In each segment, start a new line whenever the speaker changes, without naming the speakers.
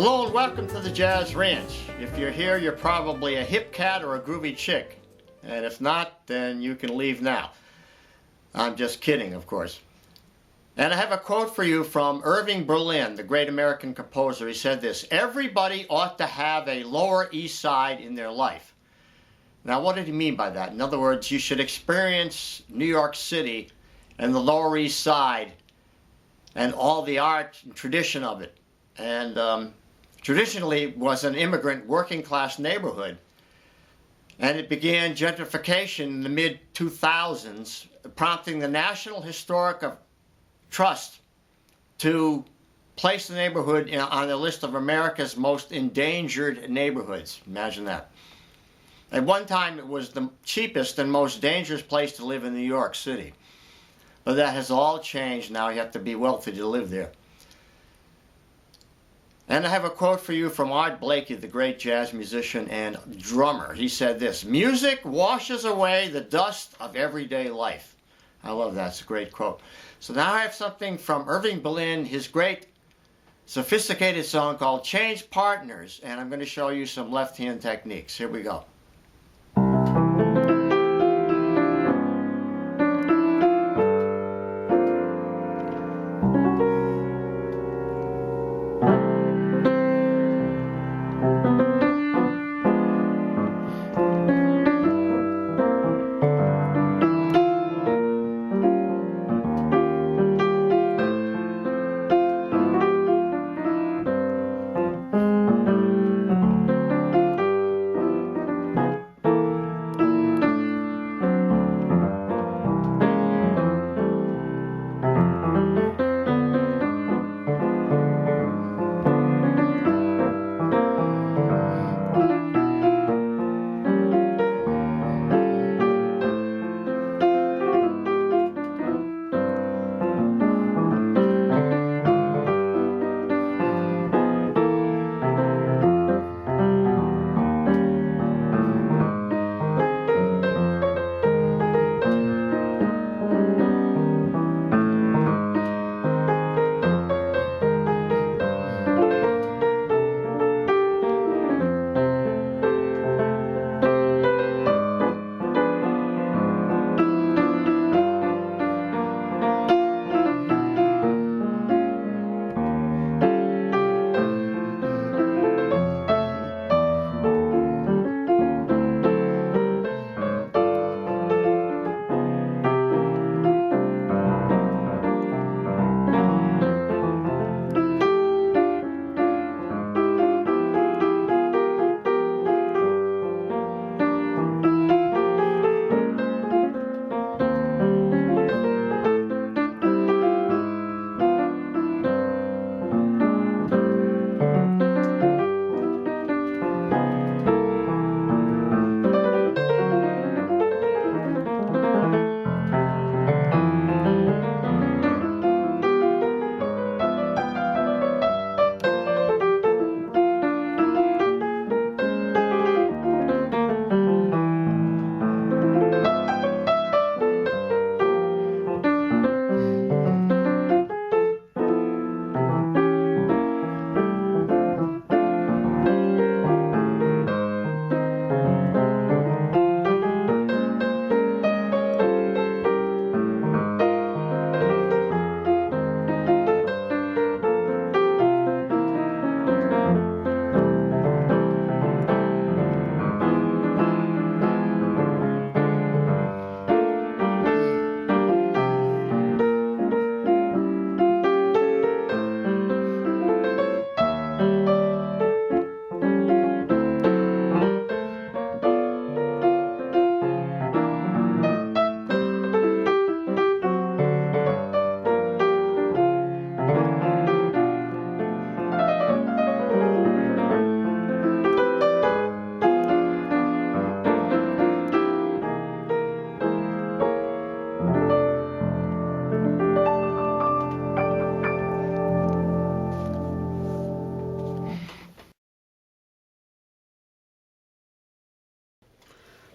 Hello and welcome to the Jazz Ranch. If you're here, you're probably a hip cat or a groovy chick. And if not, then you can leave now. I'm just kidding, of course. And I have a quote for you from Irving Berlin, the great American composer. He said this: "Everybody ought to have a Lower East Side in their life." Now, what did he mean by that? In other words, you should experience New York City and the Lower East Side and all the art and tradition of it. And traditionally it was an immigrant working class neighborhood. And it began gentrification in the mid-2000s, prompting the National Historic Trust to place the neighborhood on the list of America's most endangered neighborhoods. Imagine that. At one time it was the cheapest and most dangerous place to live in New York City. But that has all changed now. You have to be wealthy to live there. And I have a quote for you from Art Blakey, the great jazz musician and drummer. He said this: "Music washes away the dust of everyday life." I love that. It's a great quote. So now I have something from Irving Berlin, his great sophisticated song called Change Partners. And I'm going to show you some left-hand techniques. Here we go.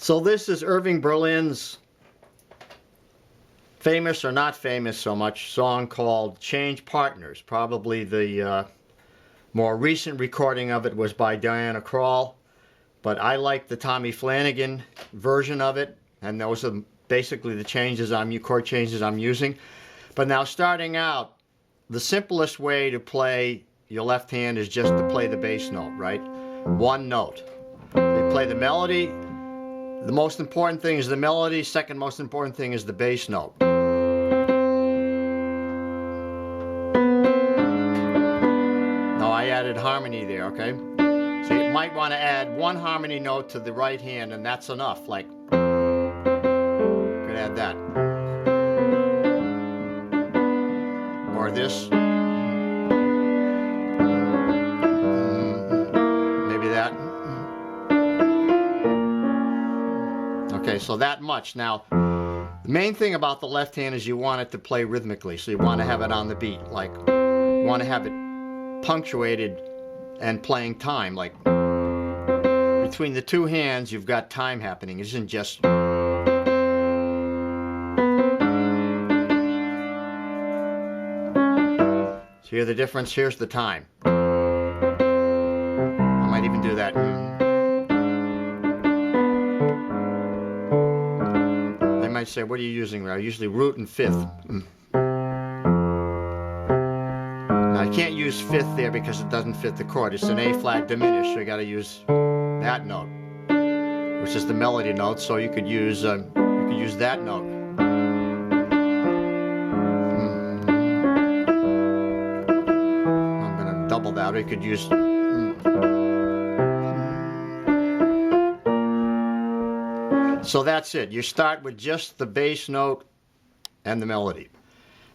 So this is Irving Berlin's famous or not famous so much song called Change Partners, probably the More recent recording of it was by Diana Krall, but I like the Tommy Flanagan version of it, and those are basically the chord changes I'm using. But now, starting out, the simplest way to play your left hand is just to play the bass note, right? One note. You play the melody. The most important thing is the melody. Second most important thing is the bass note. Now I added harmony there, okay? So you might want to add one harmony note to the right hand, and that's enough. Like, you could add that. Or this. Maybe that. Okay, so that much. Now, the main thing about the left hand is you want it to play rhythmically. So you want to have it on the beat. Like, you want to have it punctuated and playing time. Like, between the two hands, you've got time happening. It isn't just... So hear the difference? Here's the time. I might even do that. They might say, what are you using there? Usually root and fifth. Now I can't use fifth there because it doesn't fit the chord. It's an A flat diminished, so you got to use that note, which is the melody note. So you could use that note. I'm going to double that. Or you could use. So that's it. You start with just the bass note and the melody.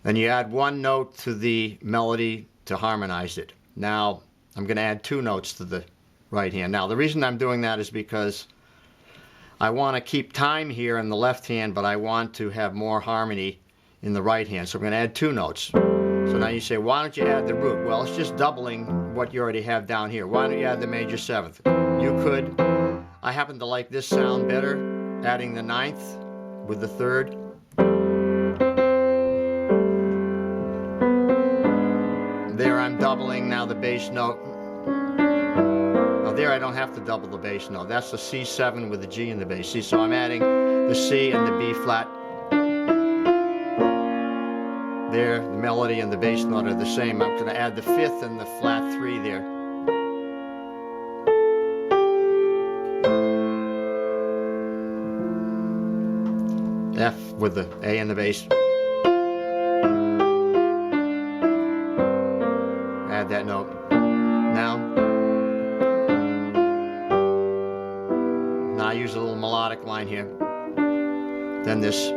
Then you add one note to the melody to harmonize it. Now I'm going to add two notes to the right hand. Now the reason I'm doing that is because I want to keep time here in the left hand, but I want to have more harmony in the right hand. So I'm going to add two notes. So now you say, why don't you add the root? Well, it's just doubling what you already have down here. Why don't you add the major seventh? You could. I happen to like this sound better, adding the ninth with the third. There I'm doubling now the bass note. Now there I don't have to double the bass note. That's the C7 with the G in the bass. See, so I'm adding the C and the B flat. There, the melody and the bass note are the same. I'm going to add the fifth and the flat 3 there. F with the A and the bass. Add that note. Now I use a little melodic line here. Then this,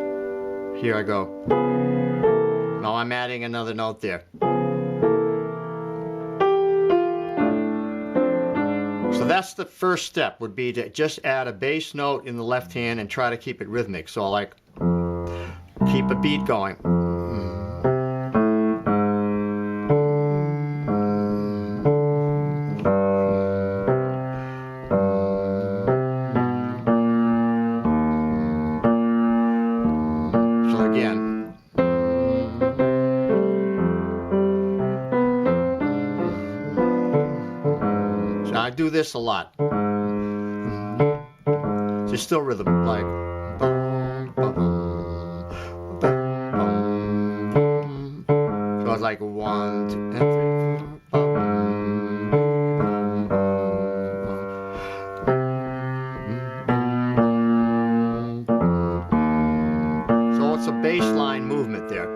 here I go. Now I'm adding another note there. So that's the first step, would be to just add a bass note in the left hand and try to keep it rhythmic. So like, keep a beat going. So again. So I do this a lot. It's still rhythm, like. So it's like 1, 2, and 3, 4. So it's a bass line movement there.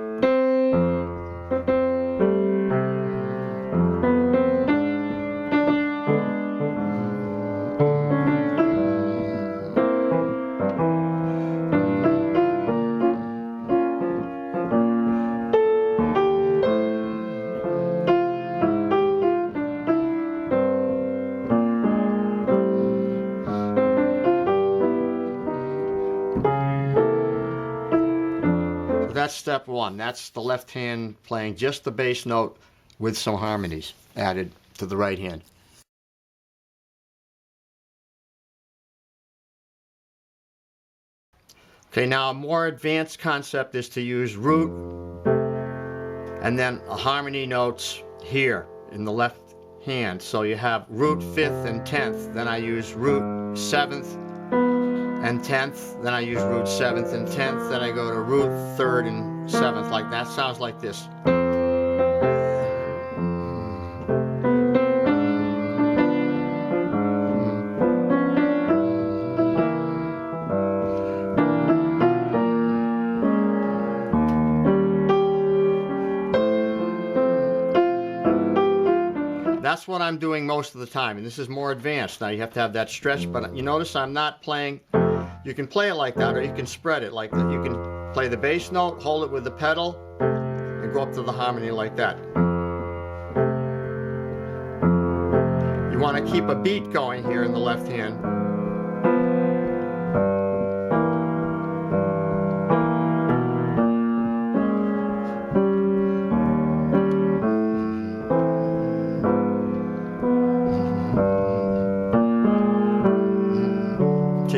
That's step one. That's the left hand playing just the bass note with some harmonies added to the right hand. Okay, now a more advanced concept is to use root and then harmony notes here in the left hand. So you have root 5th and 10th, then I use root 7th and 10th, then I use root 7th and 10th, then I go to root 3rd and 7th, like that. Sounds like this. That's what I'm doing most of the time, and this is more advanced. Now you have to have that stretch, but you notice I'm not playing. You can play it like that, or you can spread it like that. You can play the bass note, hold it with the pedal, and go up to the harmony like that. You want to keep a beat going here in the left hand.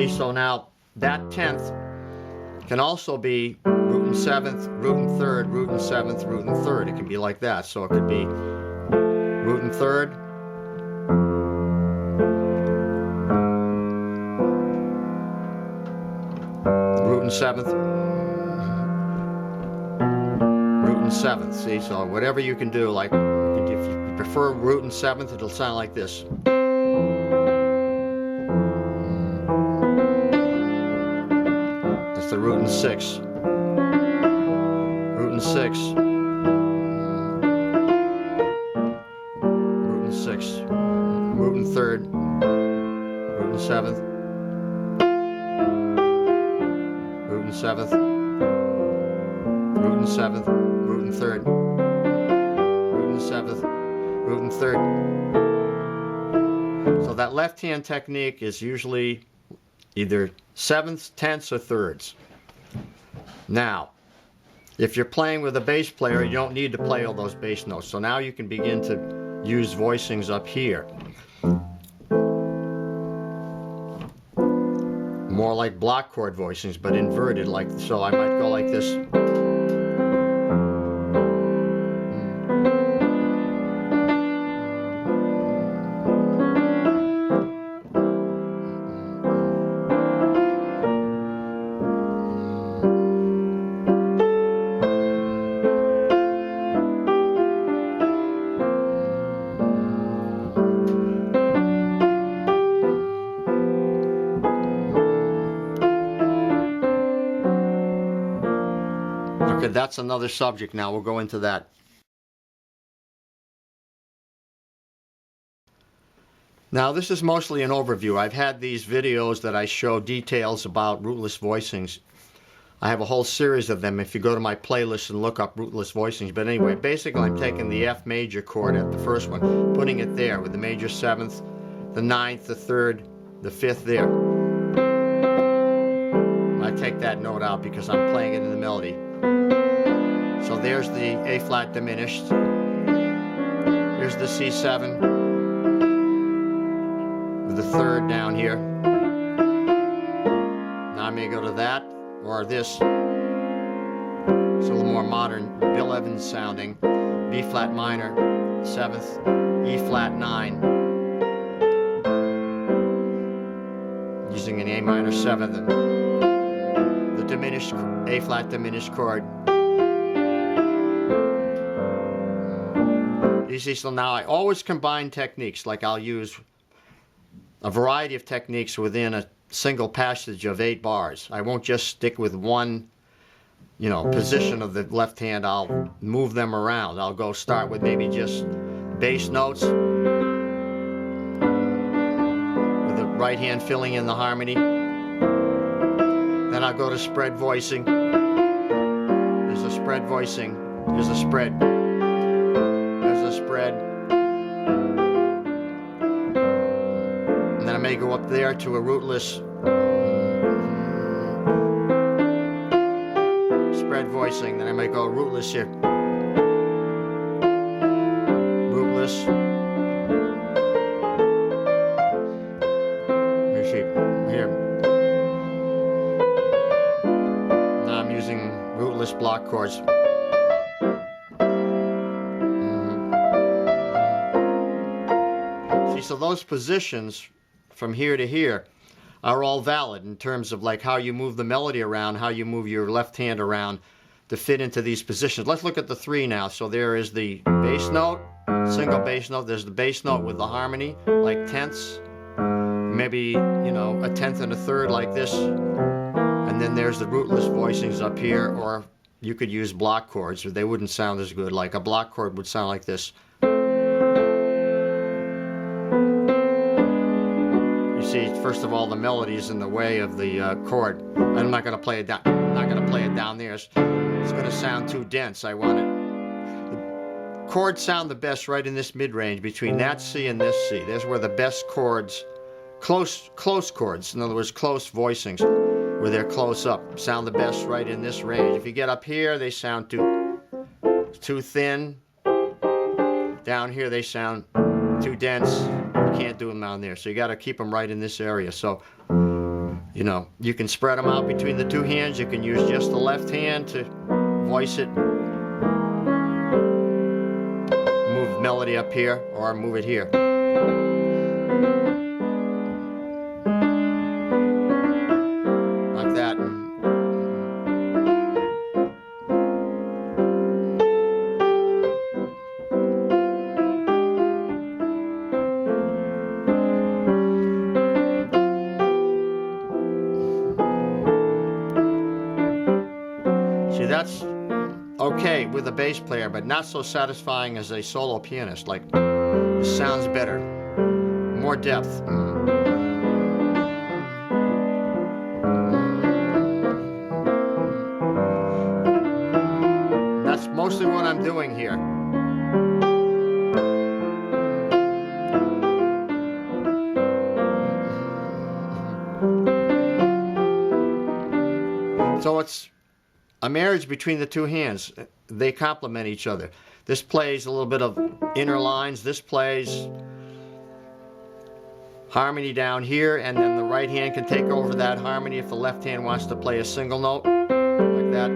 So now that 10th can also be root and 7th, root and 3rd, root and 7th, root and 3rd. It can be like that. So it could be root and 3rd, root and 7th, root and 7th. See, so whatever you can do, like if you prefer root and 7th, it'll sound like this. The root and 6, root and 6, root and 6, root and 3rd, root and 7th, root and 7th, root and 7th, root and 3rd, root and 7th, root and 3rd. So that left hand technique is usually either 7ths, 10ths, or 3rds. Now, if you're playing with a bass player, you don't need to play all those bass notes. So now you can begin to use voicings up here. More like block chord voicings, but inverted, like so. I might go like this. Okay, that's another subject now. We'll go into that. Now, this is mostly an overview. I've had these videos that I show details about rootless voicings. I have a whole series of them if you go to my playlist and look up rootless voicings. But anyway, basically I'm taking the F major chord at the first one, putting it there with the major 7th, the 9th, the 3rd, the 5th there. I take that note out because I'm playing it in the melody. So there's the A flat diminished. Here's the C7 with the 3rd down here. Now I may go to that or this. It's a little more modern, Bill Evans sounding. B flat minor, 7th, E flat 9. Using an A minor 7th. The diminished, A flat diminished chord. You see, so now I always combine techniques, like I'll use a variety of techniques within a single passage of 8 bars. I won't just stick with one, position of the left hand. I'll move them around. I'll go start with maybe just bass notes, with the right hand filling in the harmony. Then I'll go to spread voicing. There's a spread voicing. There's a spread. There's a spread. And then I may go up there to a rootless spread voicing. Then I may go rootless here. Rootless. Here. Now I'm using rootless block chords. so those positions from here to here are all valid in terms of like how you move the melody around, how you move your left hand around to fit into these positions. Let's look at the 3 now. So there is the bass note, single bass note. There's the bass note with the harmony, like tenths, maybe, you know, a tenth and a third like this. And then there's the rootless voicings up here, or you could use block chords. They wouldn't sound as good. Like a block chord would sound like this. You see, first of all, the melody is in the way of the chord. I'm not going to play it down. I'm not going to play it down there. It's going to sound too dense. I want it. The chords sound the best right in this mid-range between that C and this C. There's where the best chords, close chords, in other words, close voicings, where they're close up, sound the best right in this range. If you get up here, they sound too thin. Down here, they sound too dense. You can't do them down there, so you got to keep them right in this area. So, you know, you can spread them out between the 2 hands. You can use just the left hand to voice it. Move melody up here, or move it here. Like that. See, that's okay with a bass player, but not so satisfying as a solo pianist. Like, it sounds better, more depth. That's mostly what I'm doing here. So it's a marriage between the 2 hands. They complement each other. This plays a little bit of inner lines. This plays harmony down here, and then the right hand can take over that harmony if the left hand wants to play a single note, like that.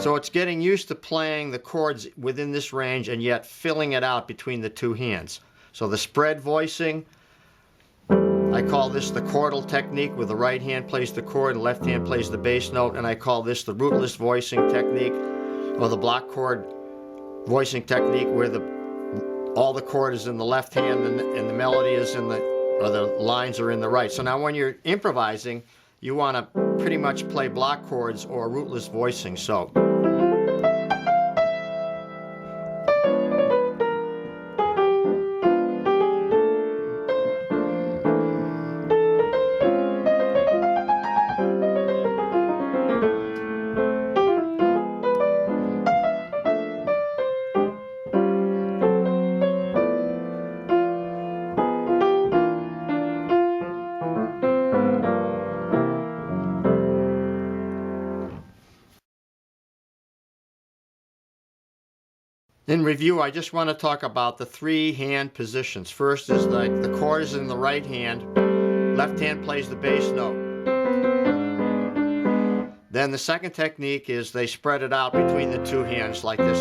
So it's getting used to playing the chords within this range and yet filling it out between the 2 hands. So the spread voicing, I call this the chordal technique, where the right hand plays the chord and the left hand plays the bass note, and I call this the rootless voicing technique, or the block chord voicing technique, where all the chord is in the left hand and the melody is in the lines are in the right. So now when you're improvising, you want to pretty much play block chords or rootless voicing. So in review, I just want to talk about the 3 hand positions. First is like the chord is in the right hand, left hand plays the bass note. Then the second technique is they spread it out between the 2 hands like this.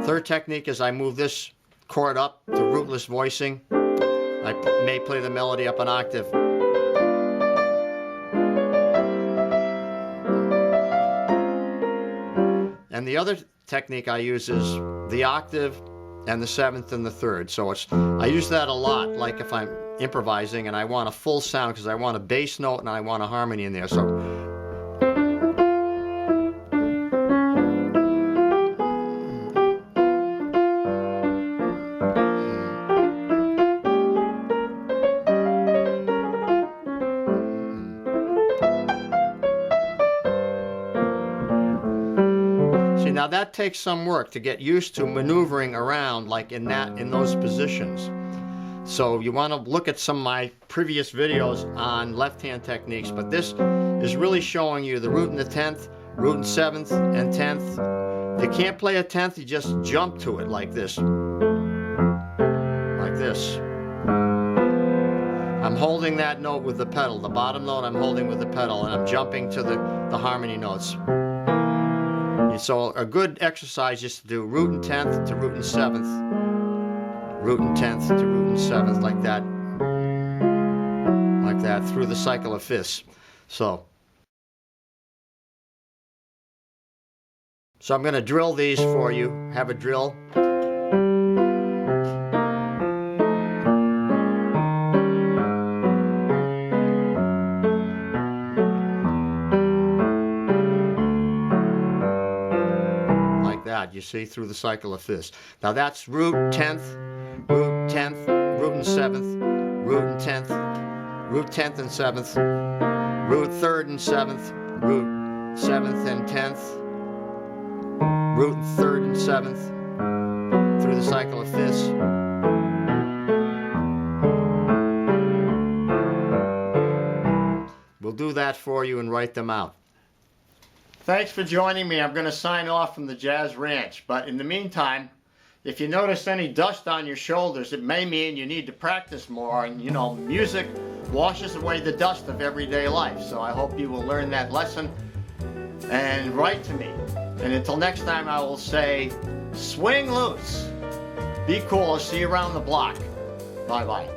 Third technique is I move this chord up to rootless voicing. I may play the melody up an octave. And the other technique I use is the octave and the 7th and the 3rd. So I use that a lot, like if I'm improvising and I want a full sound, because I want a bass note and I want a harmony in there. So now that takes some work to get used to maneuvering around like in those positions. So you want to look at some of my previous videos on left-hand techniques, but this is really showing you the root in the 10th, root in 7th and 10th. If you can't play a 10th, you just jump to it like this. Like this. I'm holding that note with the pedal. The bottom note I'm holding with the pedal, and I'm jumping to the harmony notes. So a good exercise is to do root and 10th to root and 7th, root and 10th to root and 7th, like that, through the cycle of fifths. So I'm going to drill these for you, have a drill. You see, through the cycle of fifths. Now that's root 10th, root 10th, root and 7th, root and 10th, root 10th and 7th, root 3rd and 7th, root 7th and 10th, root 3rd and 7th, through the cycle of fifths. We'll do that for you and write them out. Thanks for joining me. I'm going to sign off from the Jazz Ranch. But in the meantime, if you notice any dust on your shoulders, it may mean you need to practice more. And, you know, music washes away the dust of everyday life. So I hope you will learn that lesson and write to me. And until next time, I will say, swing loose. Be cool. I'll see you around the block. Bye-bye.